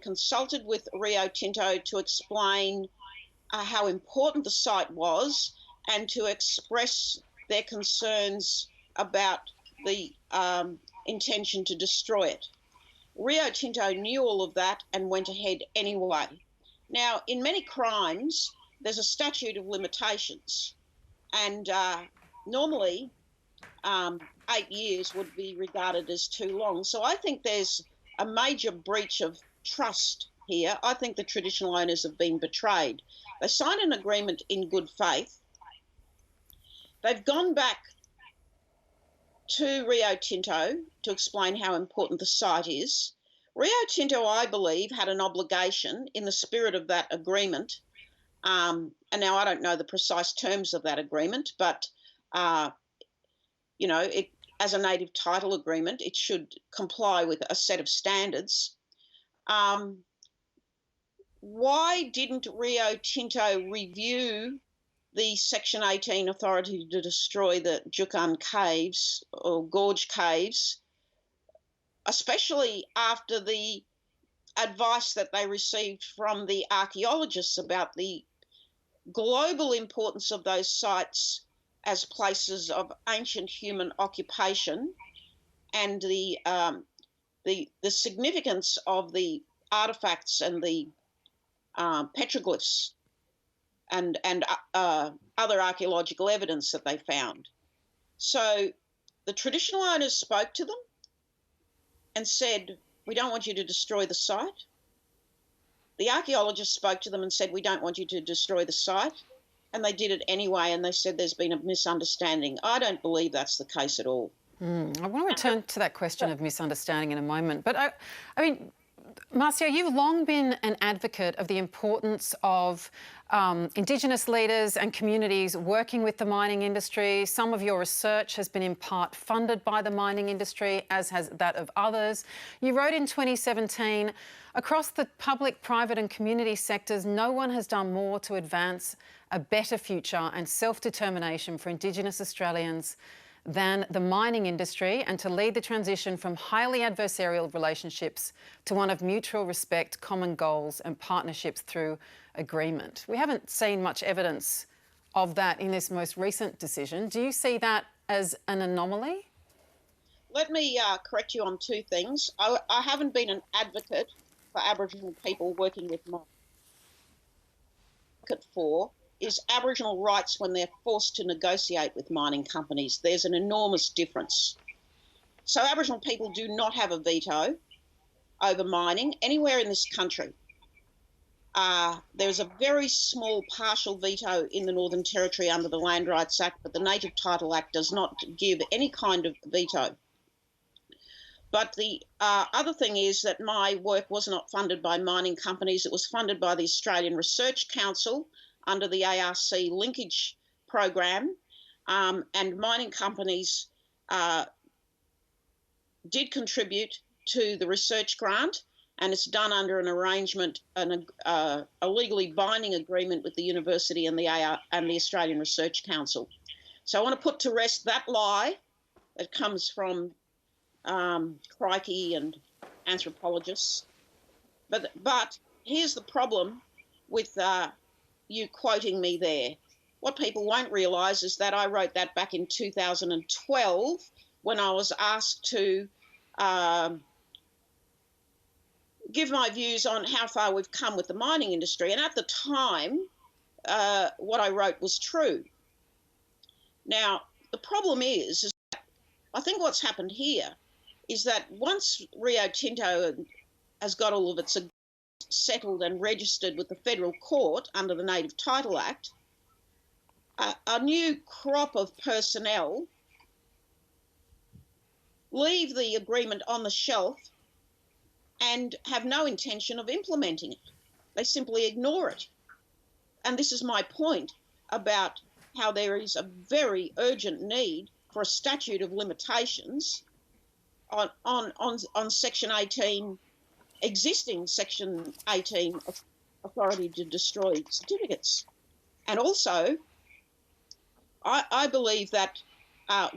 consulted with Rio Tinto to explain how important the site was and to express their concerns about the intention to destroy it. Rio Tinto knew all of that and went ahead anyway. Now, in many crimes, there's a statute of limitations, and normally 8 years would be regarded as too long. So I think there's a major breach of trust here. I think the traditional owners have been betrayed. They signed an agreement in good faith. They've gone back to Rio Tinto to explain how important the site is. Rio Tinto, I believe, had an obligation in the spirit of that agreement, and now I don't know the precise terms of that agreement, but you know, as a native title agreement, it should comply with a set of standards. Why didn't Rio Tinto review the Section 18 authority to destroy the JUUKUN caves or Gorge caves, especially after the advice that they received from the archaeologists about the global importance of those sites as places of ancient human occupation and the significance of the artefacts and the petroglyphs and other archaeological evidence that they found. So the traditional owners spoke to them and said, we don't want you to destroy the site. The archaeologists spoke to them and said, we don't want you to destroy the site. And they did it anyway, and they said there's been a misunderstanding. I don't believe that's the case at all. I want to return to that question of misunderstanding in a moment. But, I mean, Marcia, you've long been an advocate of the importance of Indigenous leaders and communities working with the mining industry. Some of your research has been in part funded by the mining industry, as has that of others. You wrote in 2017, across the public, private and community sectors, no one has done more to advance a better future and self-determination for Indigenous Australians than the mining industry, and to lead the transition from highly adversarial relationships to one of mutual respect, common goals and partnerships through agreement. We haven't seen much evidence of that in this most recent decision. Do you see that as an anomaly? Let me correct you on two things. I haven't been an advocate for Aboriginal people working with mining. For is Aboriginal rights when they're forced to negotiate with mining companies. There's an enormous difference. So Aboriginal people do not have a veto over mining anywhere in this country. There's a very small partial veto in the Northern Territory under the Land Rights Act, but the Native Title Act does not give any kind of veto. But the other thing is that my work was not funded by mining companies. It was funded by the Australian Research Council under the ARC linkage program, and mining companies did contribute to the research grant, and it's done under an arrangement, a legally binding agreement with the university and the Australian Research Council. So I want to put to rest that lie that comes from crikey and anthropologists. But here's the problem with you quoting me there. What people won't realise is that I wrote that back in 2012 when I was asked to give my views on how far we've come with the mining industry. And at the time, what I wrote was true. Now, the problem is that I think what's happened here is that once Rio Tinto has got all of its settled and registered with the federal court under the Native Title Act, a new crop of personnel leave the agreement on the shelf and have no intention of implementing it. They simply ignore it. And this is my point about how there is a very urgent need for a statute of limitations on Section 18, existing Section 18 authority to destroy certificates. And also, I believe that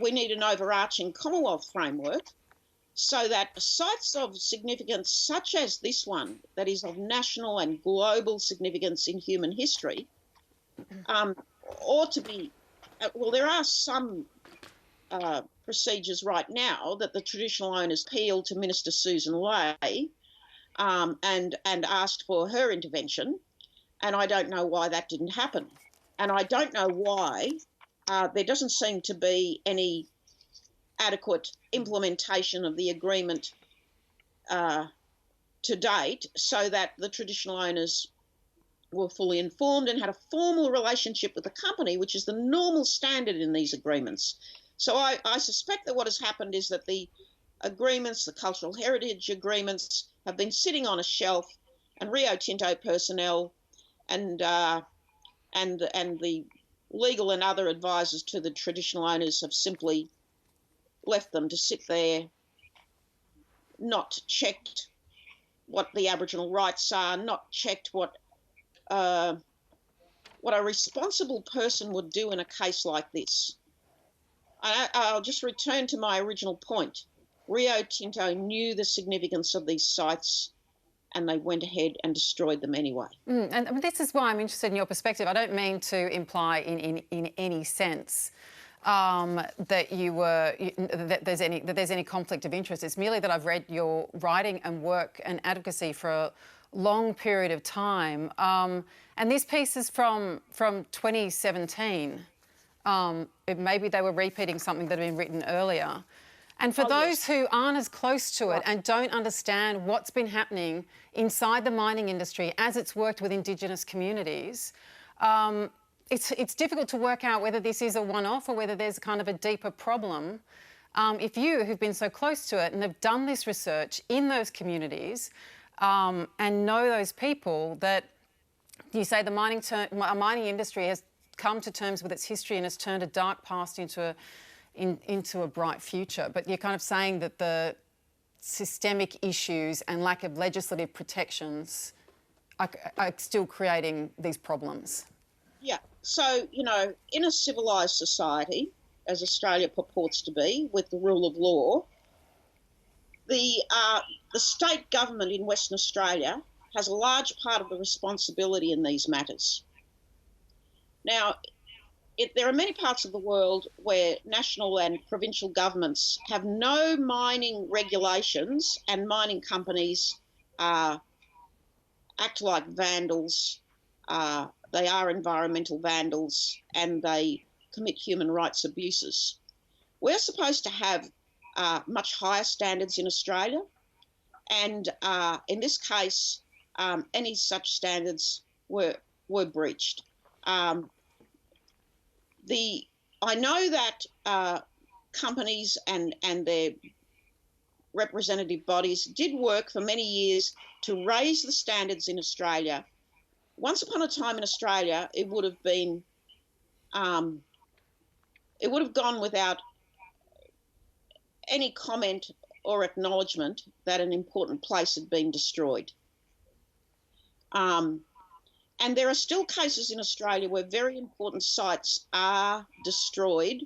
we need an overarching Commonwealth framework so that sites of significance such as this one, that is of national and global significance in human history, ought to be, well, there are some procedures right now that the traditional owners appealed to Minister Susan Ley and asked for her intervention, and I don't know why that didn't happen. And I don't know why there doesn't seem to be any adequate implementation of the agreement to date, so that the traditional owners were fully informed and had a formal relationship with the company, which is the normal standard in these agreements. So I suspect that what has happened is that the agreements, the cultural heritage agreements, have been sitting on a shelf, and Rio Tinto personnel and the legal and other advisors to the traditional owners have simply left them to sit there, not checked what the Aboriginal rights are, not checked what a responsible person would do in a case like this. I'll just return to my original point. Rio Tinto knew the significance of these sites, and they went ahead and destroyed them anyway. And this is why I'm interested in your perspective. I don't mean to imply in any sense that there's any conflict of interest. It's merely that I've read your writing and work and advocacy for a long period of time. And this piece is from 2017. Maybe they were repeating something that had been written earlier. And for those who aren't as close to it and don't understand what's been happening inside the mining industry as it's worked with Indigenous communities, it's difficult to work out whether this is a one-off or whether there's kind of a deeper problem. If you, who've been so close to it and have done this research in those communities and know those people, that you say the mining industry has come to terms with its history and has turned a dark past into a bright future. But you're kind of saying that the systemic issues and lack of legislative protections are still creating these problems. Yeah. So, in a civilised society, as Australia purports to be, with the rule of law, the state government in Western Australia has a large part of the responsibility in these matters. Now, there are many parts of the world where national and provincial governments have no mining regulations, and mining companies act like vandals. They are environmental vandals, and they commit human rights abuses. We're supposed to have much higher standards in Australia, and in this case, any such standards were breached. I know that companies and their representative bodies did work for many years to raise the standards in Australia. Once upon a time in Australia, it would have been, it would have gone without any comment or acknowledgement that an important place had been destroyed. And there are still cases in Australia where very important sites are destroyed,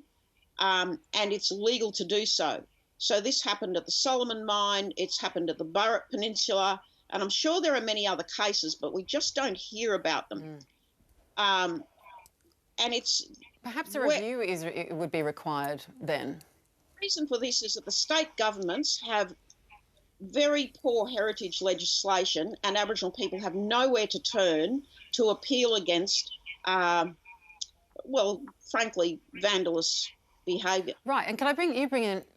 and it's illegal to do so. So this happened at the Solomon Mine, it's happened at the Burrup Peninsula, and I'm sure there are many other cases, but we just don't hear about them. And it's... Perhaps a review would be required then. The reason for this is that the state governments have very poor heritage legislation, and Aboriginal people have nowhere to turn to appeal against, well, frankly, vandalous behaviour. Right, and can I bring in